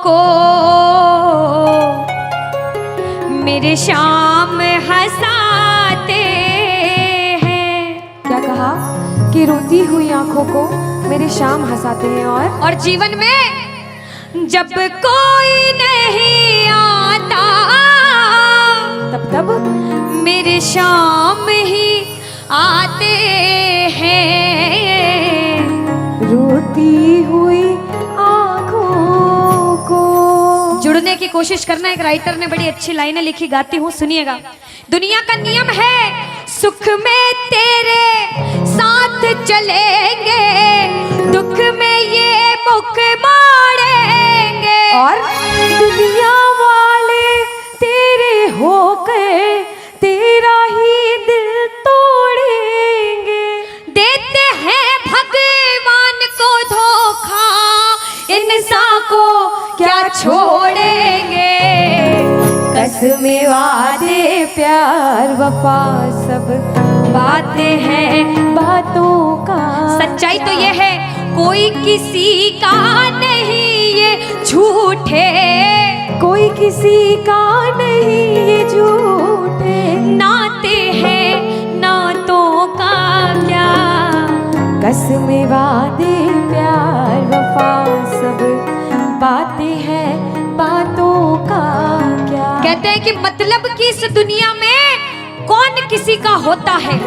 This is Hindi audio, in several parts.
को मेरे शाम हंसाते हैं। क्या कहा कि रोती हुई आंखों को मेरे शाम हंसाते हैं। और जीवन में जब कोई नहीं आता तब मेरे शाम ही आते हैं। रोती हुई आंखों को। जुड़ने की कोशिश करना। एक राइटर ने बड़ी अच्छी लाइनें लिखी, गाती हूँ, सुनिएगा। दुनिया का नियम है सुख में तेरे साथ चलेंगे, दुख में ये मुख मोड़ेंगे। और दुनिया वाले तेरे होकर तेरा ही दिल तोड़ेंगे। देते हैं भगवान को धोखा, इंसान को क्या छोड़ेंगे। कसमें वादे प्यार वफा सब बातें हैं बातों का। सच्चाई तो ये है कोई किसी का नहीं ये झूठे, कोई किसी का नहीं ये झूठे। नाते हैं नातों का क्या। कसमें वादे प्यार वफा सब बातें हैं बातों का क्या। कहते हैं कि मतलब की इस दुनिया में कौन किसी का होता है,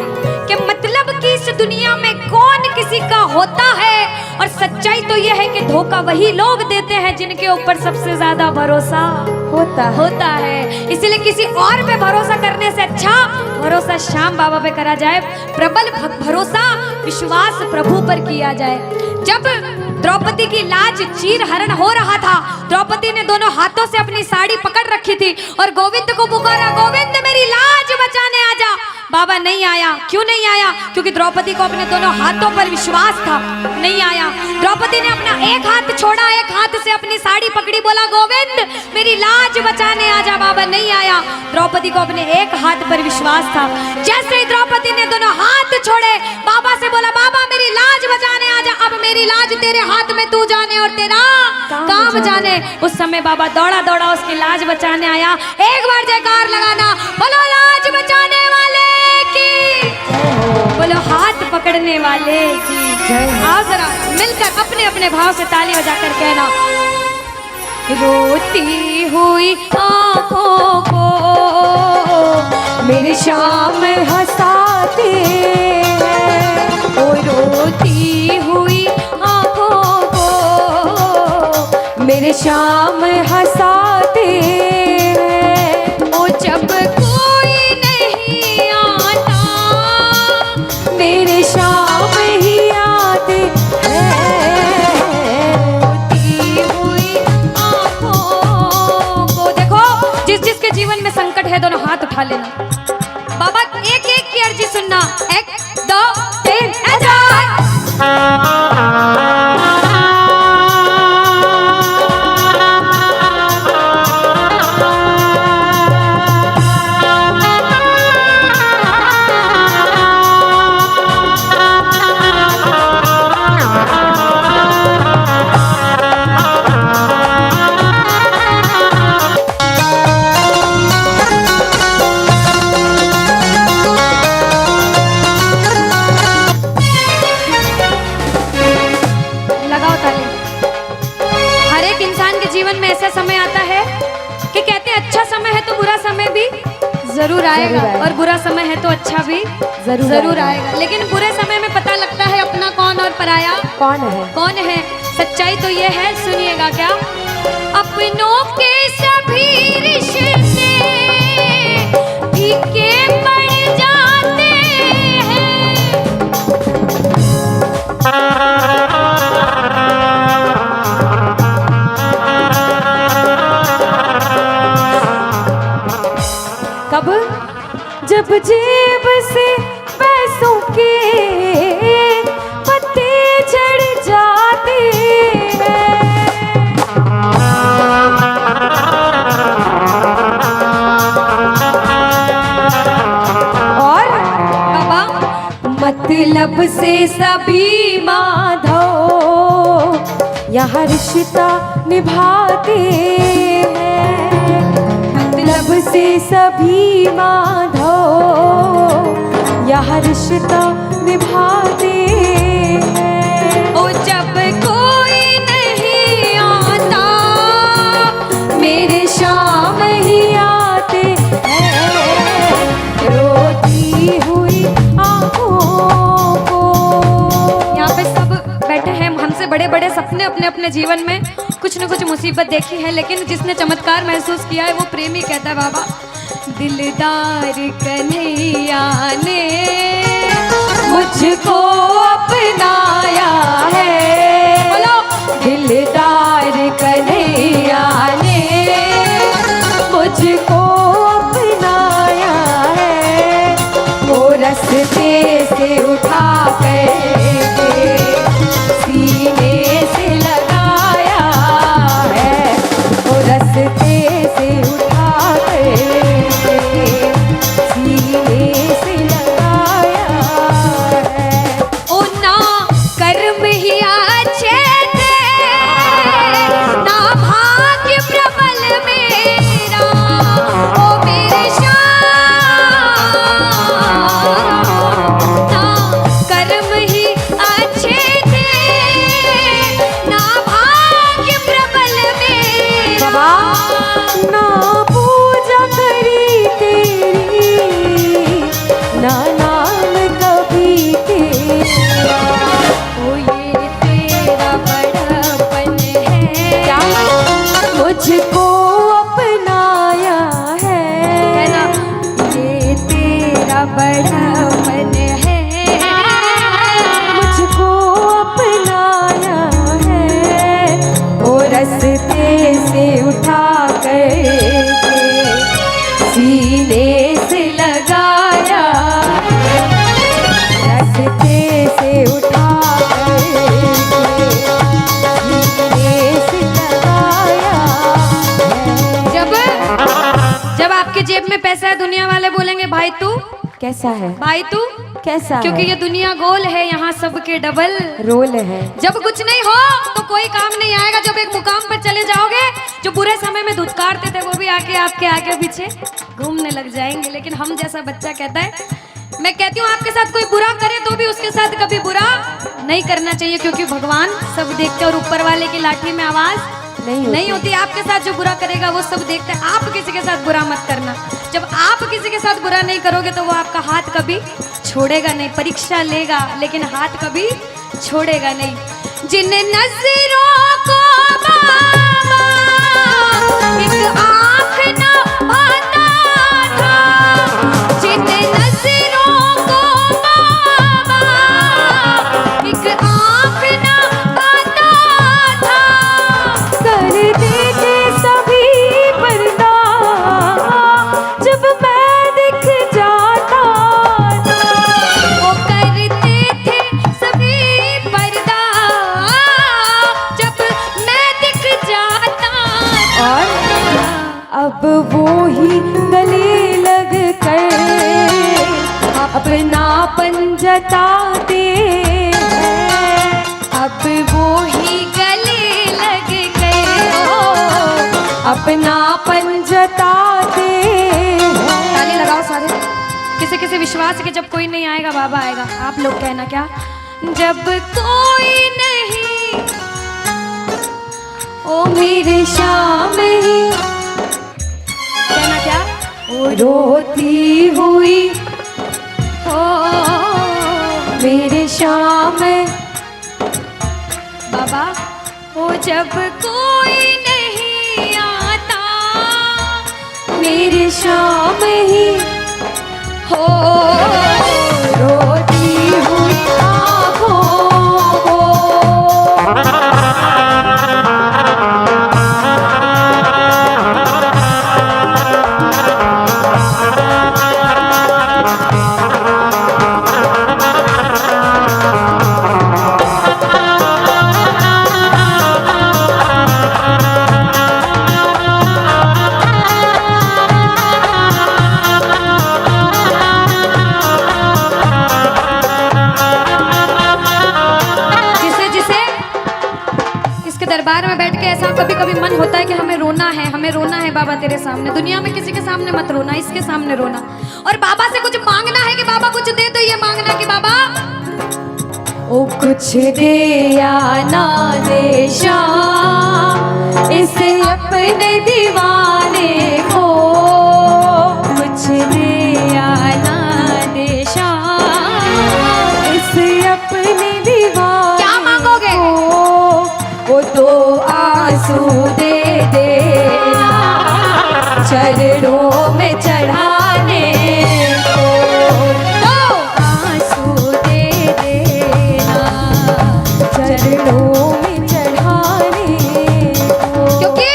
कि मतलब कि इस दुनिया में कौन किसी का होता है। और सच्चाई तो यह है कि धोखा वही लोग देते हैं जिनके ऊपर सबसे ज्यादा भरोसा होता है। इसलिए किसी और पे भरोसा करने से अच्छा भरोसा श्याम बाबा पे करा जाए। प्रबल भरोसा विश्वास प्रभु पर किया जाए। जब द्रौपदी की लाज चीर हरण हो रहा था, द्रौपदी ने दोनों हाथों से अपनी साड़ी पकड़ रखी थी और गोविंद को पुकारा, गोविंद मेरी लाज बचाने आजा। बाबा नहीं आया। क्यों नहीं आया? क्योंकि द्रौपदी को अपने दोनों हाथों पर विश्वास था। नहीं आया। द्रौपदी ने अपना एक हाथ छोड़ा, एक हाथ से अपनी साड़ी पकड़ी, बोला गोविंद मेरी लाज बचाने आजा। बाबा नहीं आया। द्रौपदी को अपने एक हाथ पर विश्वास था। जैसे ही द्रौपदी ने दोनों हाथ छोड़े, बाबा से बोला बाबा मेरी लाज बचाने आजा। अब मेरी लाज तेरे हाथ में, तू जाने और तेरा काम जाने। उस समय बाबा दौड़ा दौड़ा उसकी लाज बचाने आया। एक बार जयकार लगाना, बोलो लाज बचाने वाले की, बोलो हाथ पकड़ने वाले की। आओ जरा मिलकर अपने अपने भाव से ताली बजाकर कहना, रोती हुई आंखों को मेरे शाम हंसाते हैं। ओ रोती हुई आंखों को मेरे शाम हंसाते हैं। ओ जब कोई नहीं आता मेरे शाम ही आते हैं। रोती हुई आंखों को। देखो जिसके जीवन में संकट है दोनों हाथ उठा लेना। बाबा एक एक की अर्जी सुनना। 1 2 3 जीवन में ऐसा समय आता है कि कहते हैं अच्छा समय है तो बुरा समय भी जरूर आएगा, और बुरा समय है तो अच्छा भी जरूर आएगा। लेकिन बुरे समय में पता लगता है अपना कौन और पराया कौन है। सच्चाई तो ये है, सुनिएगा क्या, अपनों के सभी रिश्ते फीके पड़ जाते हैं। कब? जब जेब से पैसों के पत्ते झड़ जाते हैं। और बाबा मतलब से सभी माधो यहाँ रिश्ता निभाते हैं, मतलब से सभी माधो यह रिश्ता निभाते हैं। ओ जब कोई नहीं आता मेरे शाम ही आते हैं, रोती हुई आँखों को। यहाँ पे सब बैठे हैं, हमसे बड़े बड़े सपने अपने अपने जीवन में कुछ न कुछ मुसीबत देखी है, लेकिन जिसने चमत्कार महसूस किया है वो प्रेमी कहता है बाबा, दिलदार कन्हैया ने मुझको अपनाया है, बोलो दिलदार कन्हैया ने मुझको अपनाया है, वो रस्ते से उठा कर सीने से लगाया है, वो रस्ते से उठा कर सीने से लगाया है। ओ ना कर्म ही अच्छे थे, ना भाग्य प्रबल मेरा, ओ मेरे श्याम, ना कर्म ही अच्छे थे, ना भाग्य प्रबल मेरा। बाबा ना पूजा करी तेरी, ना नाम कभी तेरा, ओ ये तेरा बड़पन है, क्या मुझको अपनाया है, है ना, ये तेरा बड़पन है, मुझको अपनाया है, वो रस्ते से उठा कर सीने से लगाया, रस्ते से उठा कर सीने से लगाया है। जब आपके जेब में पैसा है दुनिया वाले बोलेंगे भाई तू, कैसा है, भाई तू, कैसा क्योंकि है? ये दुनिया गोल है, यहाँ सबके डबल। रोल है। जब कुछ नहीं हो तो कोई काम नहीं आएगा, जब एक मुकाम पर चले जाओगे, जो बुरे समय में धुतकारते थे वो भी आके आपके आगे पीछे घूमने लग जाएंगे। लेकिन हम जैसा बच्चा कहता है, मैं कहती हूँ आपके साथ कोई बुरा करे तो भी उसके साथ कभी बुरा नहीं करना चाहिए, क्योंकि भगवान सब देखते हैं और ऊपर वाले की लाठी में आवाज नहीं होती। आपके साथ जो बुरा करेगा वो सब देखते हैं। आप किसी के साथ बुरा मत करना। जब आप किसी के साथ बुरा नहीं करोगे तो वो आपका हाथ कभी छोड़ेगा नहीं। परीक्षा लेगा लेकिन हाथ कभी छोड़ेगा नहीं। जिन नजरों को बाबा एक आँख न पाता था, जिन नजरों को बाबा एक आँख न पाता था, कर देते सभी पर्दा जब मैं दिख जाता था। वो करते थे सभी पर्दा जब मैं दिख जाता था। और अब वो ही गले लग कर अपनापन जताते हैं। अब वो ही गले लग गए हो, अपनापन जताते हैं। ताली लगाओ सारे। किसी किसी विश्वास के जब कोई नहीं आएगा बाबा आएगा। आप लोग कहना क्या? जब कोई नहीं ओ मेरे शाम ही कहना क्या? ओ रोती हुई हो मेरे शाम बाबा हो जब कोई नहीं आता मेरे शाम ही हो रोती हुई आँखों को। ऐसा कभी कभी मन होता है कि हमें रोना है बाबा तेरे सामने। दुनिया में किसी के सामने मत रोना, इसके सामने रोना। और बाबा से कुछ मांगना है कि बाबा कुछ दे, तो ये मांगना कि बाबा ओ कुछ दे या ना दे श्याम इसे अपने दीवाने को, कुछ दे या ना दे श्याम इसे अपने दीवाने क्या मांगोगे? वो तो आंसू दे देना चरणों में चढ़ाने को, तो आंसू दे देना चरणों में चढ़ाने को। क्योंकि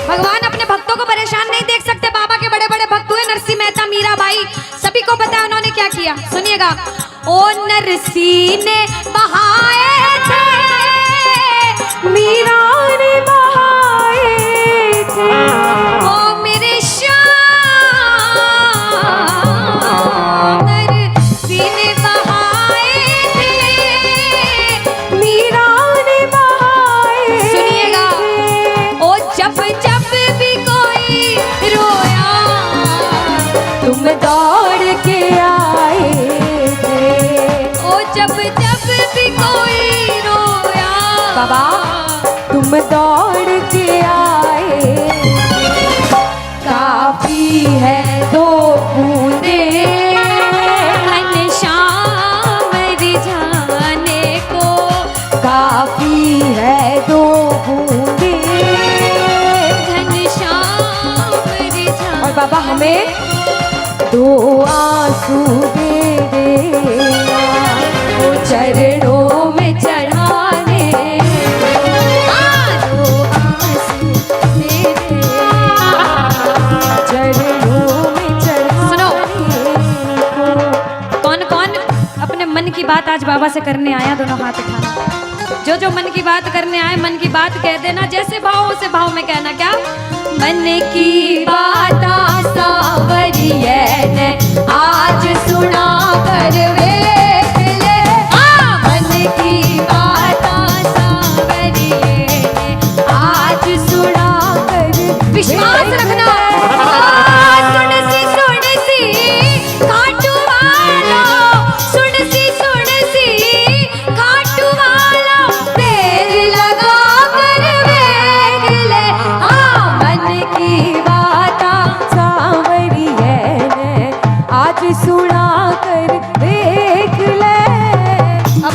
भगवान अपने भक्तों को परेशान नहीं देख सकते। बाबा के बड़े बड़े भक्त हुए नरसिंह मेहता, मीराबाई, सभी को पता है उन्होंने क्या किया। सुनिएगा। ओ नरसिंह ने बहाए थे, मीरा ने बहाए थे, ओ मेरे श्याम नरसिंह ने बहाए थे, मीरा ने बहाए। सुनिएगा। ओ जब जब भी कोई रोया तुम दौड़ के आए थे, ओ जब जब भी कोई रोया बाबा तुम दौड़ के आए। काफी है दो बूंदे घनश्याम रिझाने को, काफी है दो बूंदे। घनश्याम रिझाने। और बाबा हमें दो आंसू दे देना वो चरणों में चढ़ाने को, दो आंसू दे देना चरणों में चढ़ाने को। कौन कौन अपने मन की बात आज बाबा से करने आया? दोनों हाथ उठाना। जो जो मन की बात करने आए, मन की बात कह देना। जैसे भाव उसे भाव में कहना। क्या? मन की बात सावरिये ने आज सुना कर वेख ले। मन की बात सावरिये ने आज सुना कर, विश्वास रखना। सुन सी खाटू वाला, सुन सी खाटू वाला, देर लगा कर वेख ले। मन की बात सावरिये ने आज सुना कर देख ले। अब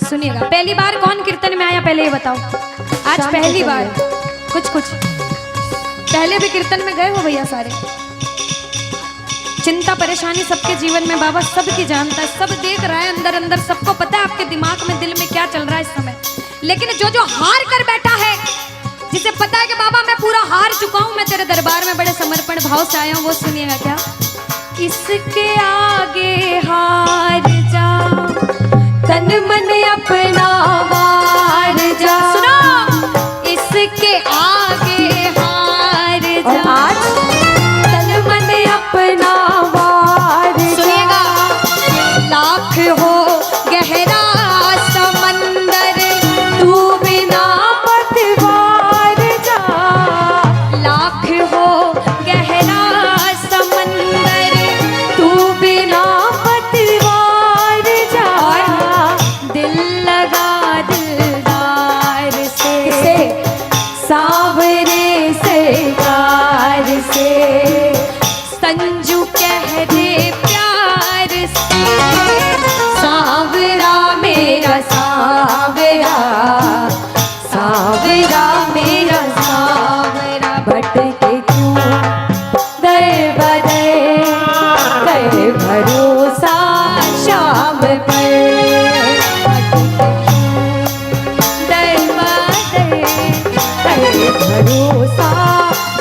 सुनिएगा। पहली बार कौन कीर्तन में आया पहले ये बताओ। आज शाम पहली को बार। कुछ पहले भी कीर्तन में गए हो भैया सारे? चिंता परेशानी सबके जीवन में बाबा सबकी जानता है, सब देख रहा है अंदर अंदर, सबको पता है आपके दिमाग में दिल में क्या चल रहा है इस समय। लेकिन जो जो हार कर बैठा है, जिसे पता है कि बाबा मैं पूरा हार चुका हूं, मैं तेरे दरबार में बड़े समर्पण भाव से आया हूं, वो सुनिएगा। क्या? इसके आगे हार जा, तन मन अपना वार जा। सुनो। इसके आगे हार और जा। आज तन मन अपना वार जा। सुनिएगा। लाख हो गहरा समंदर, तू बिना पतवार जा। लाख हो गहरा समंदर, तू बिना पतवार जा। दिल लगा दिलदार से, सावरे से कार से, संजू कह दे प्यार से। सावरा मेरा सावरा, सावरा मेरा सावरा। भटके क्यों दर बदर, कर भरोसा शाम पर। दर बदर। कर भरोसा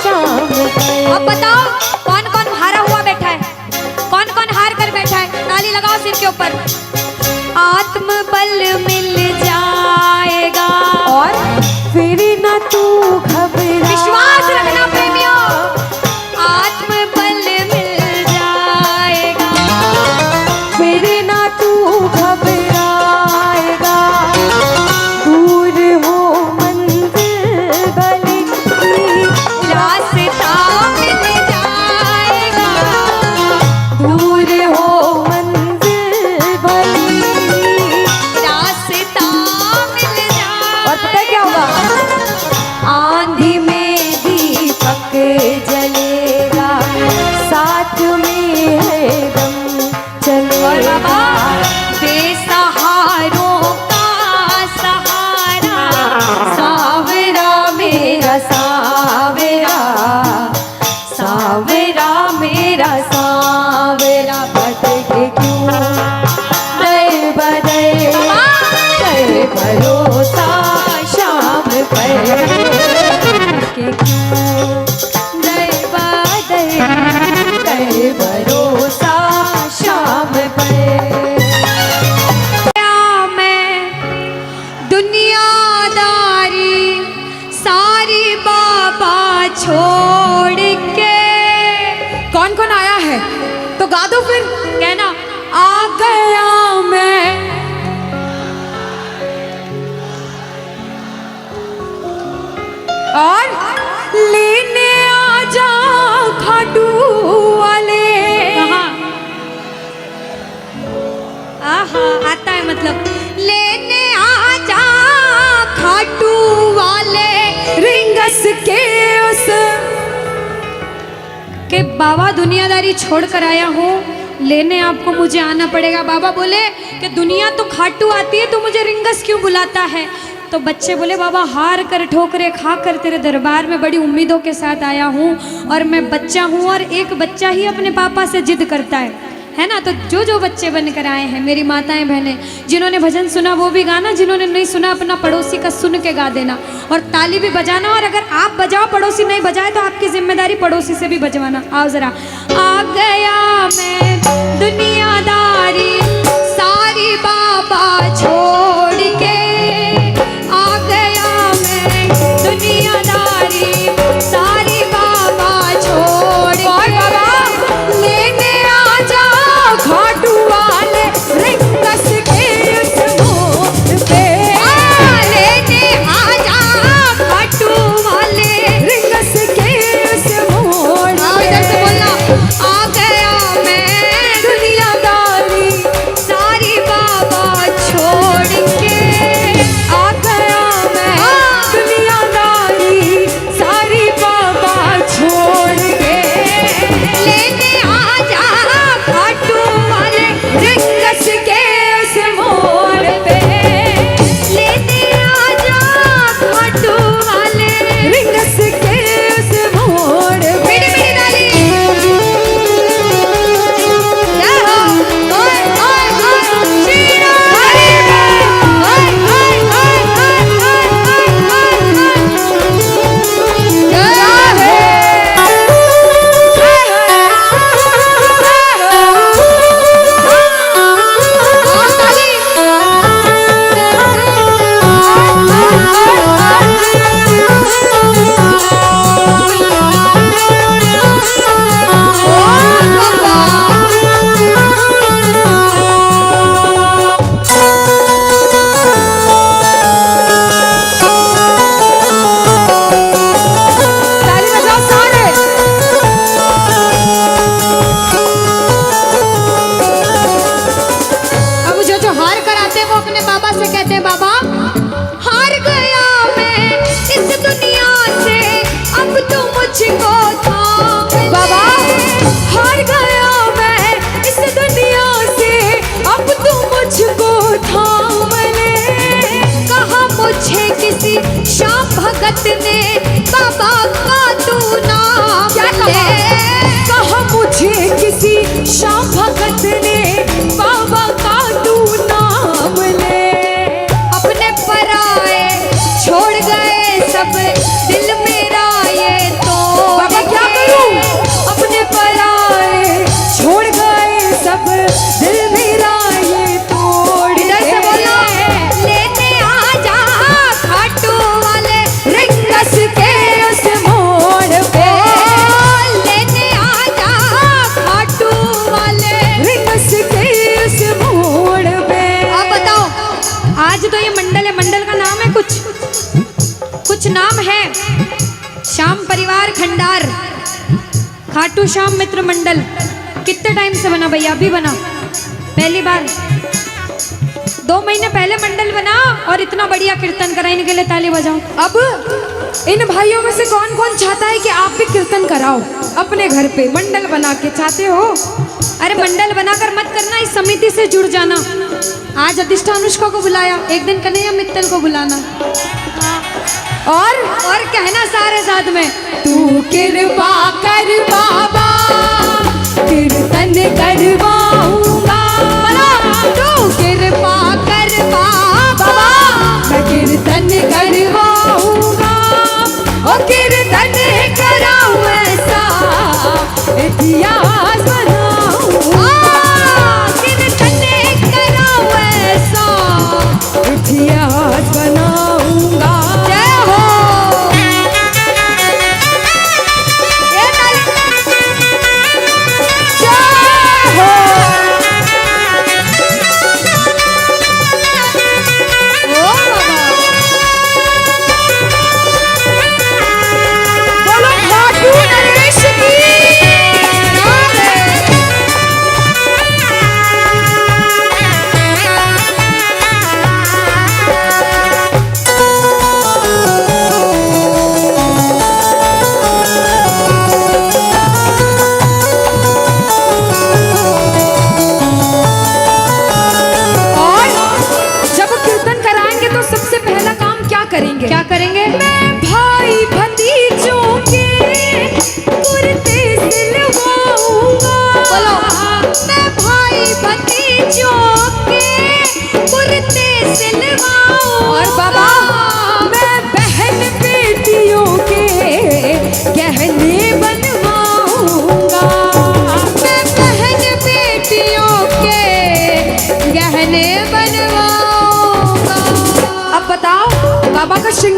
शाम पर। अब बताओ कौन कौन हारा हुआ बैठा है? कौन कौन हार कर बैठा है? ताली लगाओ सिर के ऊपर। आत्मबल मिल जाएगा और फिर न तू घबरा। विश्वास रखना प्रेमियों। आत्मबल मिल जाएगा, फिर न तू घबराएगा। दूर हो मन पर के क्यों गए बादल कर भरोसा शाम पर। मैं दुनियादारी सारी बाबा छोड़ के। कौन कौन आया है तो गा दो फिर। कहना आ गया मैं और लेने आ जा खाटू वाले। कहाँ? आहा आता है मतलब लेने आ जा खाटू वाले रिंगस के उस के बाबा दुनियादारी छोड़ कर आया हूँ, लेने आपको मुझे आना पड़ेगा। बाबा बोले कि दुनिया तो खाटू आती है तो मुझे रिंगस क्यों बुलाता है। तो बच्चे बोले बाबा हार कर ठोकरे खा कर तेरे दरबार में बड़ी उम्मीदों के साथ आया हूँ और मैं बच्चा हूँ और एक बच्चा ही अपने पापा से जिद करता है ना। तो जो जो बच्चे बनकर आए हैं मेरी माताएं बहनें, जिन्होंने भजन सुना वो भी गाना, जिन्होंने नहीं सुना अपना पड़ोसी का सुन के गा देना और ताली भी बजाना। और अगर आप बजाओ पड़ोसी नहीं बजाए तो आपकी जिम्मेदारी पड़ोसी से भी बजवाना। आओ जरा। आ गया मैं दुनियादारी सारी बाबा छोड़ के, आ गया मैं दुनियादारी सारी बाबा छोड़ के। लेने आ जा खाटू वाले रिंगस के उस मोड़ पे। लेने आ जा खाटू वाले रिंगस के उस मोड़ पे। इधर से बोलना आ गया मैं दुनियादारी सारी बाबा छोड़ के। आ गया मैं दुनियादारी सारी बाबा छोड़ के। लेने आ जा खाटू वाले रिंगस के उस मोड़ पे। लेने आ जा खाटू वाले। रिंगस के उस मोड़ पे। मेरी मेरी डाली जय हो। ओए ओए ओए शीरा हरी ओए ओए ओए ओए ताली बजाओ सारे। अब जो हार कर आते हैं वो अपने बाबा से कहते हैं बाबा हार गया मैं इस दुनिया से, अब तो मुझको थाम ले। बाबा हार गया मैं इस दुनिया से, अब तू मुझको थाम ले। कहा मुझे किसी श्याम भगत ने बाबा का तू नाम ले। कहा मुझे किसी श्याम भगत ने बाबा का तू नाम ले। अपने पराए छोड़ गए सब दिल मेरा ये तो बाबा क्या करूं? अपने पराए छोड़ गए सब दिल मेरा ये तोड़ इधर से के। बोलो लेने आ जा खाटू वाले रिंगस के उस मोड़ पे। लेने आ जा खाटू वाले। रिंगस के उस मोड़ पे। आप बताओ आज तो ये मंडल है, मंडल का नाम है कुछ नाम है। श्याम परिवार खंडार खाटू श्याम मित्र मंडल। कितने टाइम से बना भैया? अभी बना पहली बार। 2 महीने पहले मंडल बना और इतना बढ़िया कीर्तन करा। इनके लिए ताली बजाओ। अब इन भाइयों में से कौन कौन चाहता है कि आप भी कीर्तन कराओ अपने घर पे मंडल बना के? चाहते हो? अरे मंडल बनाकर मत करना, इस समिति से जुड़ जाना। आज अधिष्ठा अनुष्का को बुलाया, एक दिन कन्हैया मित्तल को बुलाना और कहना सारे साथ में तू कृपा कर बाबा कीर्तन करवाऊंगा। तू कृपा कर बाबा मैं कीर्तन करवाऊंगा।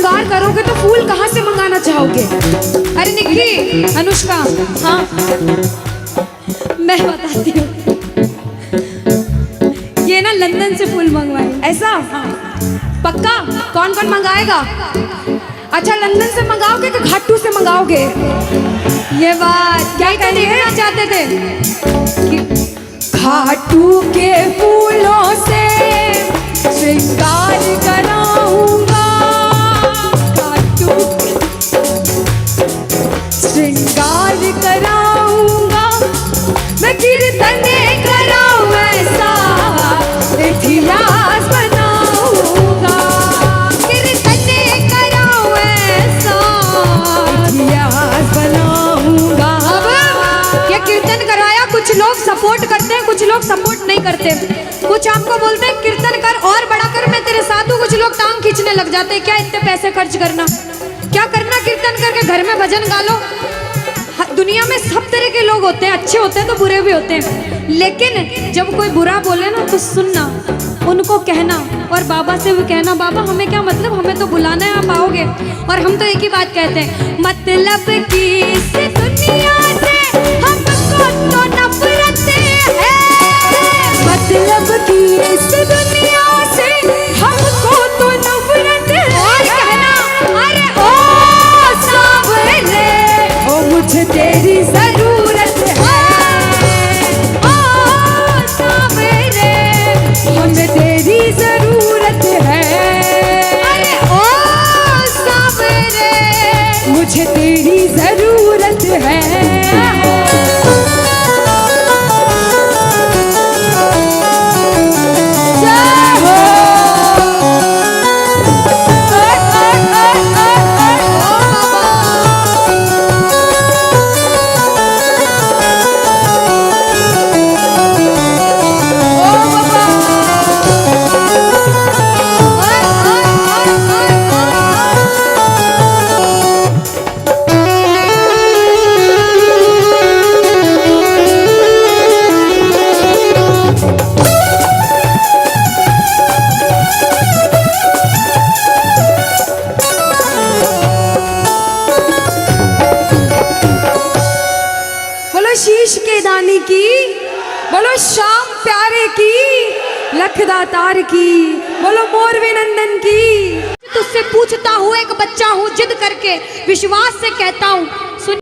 श्रृंगार करोगे तो फूल कहाँ से मंगाना चाहोगे? अरे निक्की, अनुष्का, हाँ मैं बताती हूँ, ये ना लंदन से फूल मंगवाए। ऐसा? पक्का? कौन कौन मंगाएगा? अच्छा, लंदन से मंगाओगे कि घाटू से मंगाओगे? ये बात क्या तो देखना चाहते थे कि घाटू के फूलों से श्रृंगार कराऊंगा, घाटू श्रृंगार कराऊंगा, मैं कीर्तन कराऊं ऐसा इतिहास बनाऊंगा, कीर्तन कराऊं ऐसा इतिहास बनाऊंगा। अब ये कीर्तन कराया, कुछ लोग सपोर्ट करते हैं, कुछ लोग सपोर्ट नहीं करते। कुछ आपको बोलते हैं कीर्तन कर और बड़ा कर, मैं तेरे साथ हूँ। कुछ लोग टांग खींचने लग जाते हैं, क्या इतने पैसे खर्च करना, क्या करना कीर्तन करके, घर में भजन गा लो। दुनिया में सब तरह के लोग होते हैं, अच्छे होते हैं तो बुरे भी होते हैं, लेकिन जब कोई बुरा बोले ना तो सुनना, उनको कहना और बाबा से भी कहना, बाबा हमें क्या मतलब, हमें तो बुलाना है, आप आओगे। और हम तो एक ही बात कहते हैं, मतलब कि इस दुनिया से हमको तो नफरत है, मतलब कि इस दुनिया से हमको तो नफरत है। और कहना, अरे ओ सावरे, ओ मुझे तेरी जरूरत है, ओ सावरे, हमें तेरी जरूरत है, अरे ओ सावरे, मुझे तेरी जरूरत है। जय हो। बोलो शीश के दानी की, बोलो श्याम प्यारे की, लखदातार की, बोलो मोरवे नंदन की। तुझसे पूछता हूँ, एक बच्चा हूँ, जिद करके विश्वास से कहता हूँ,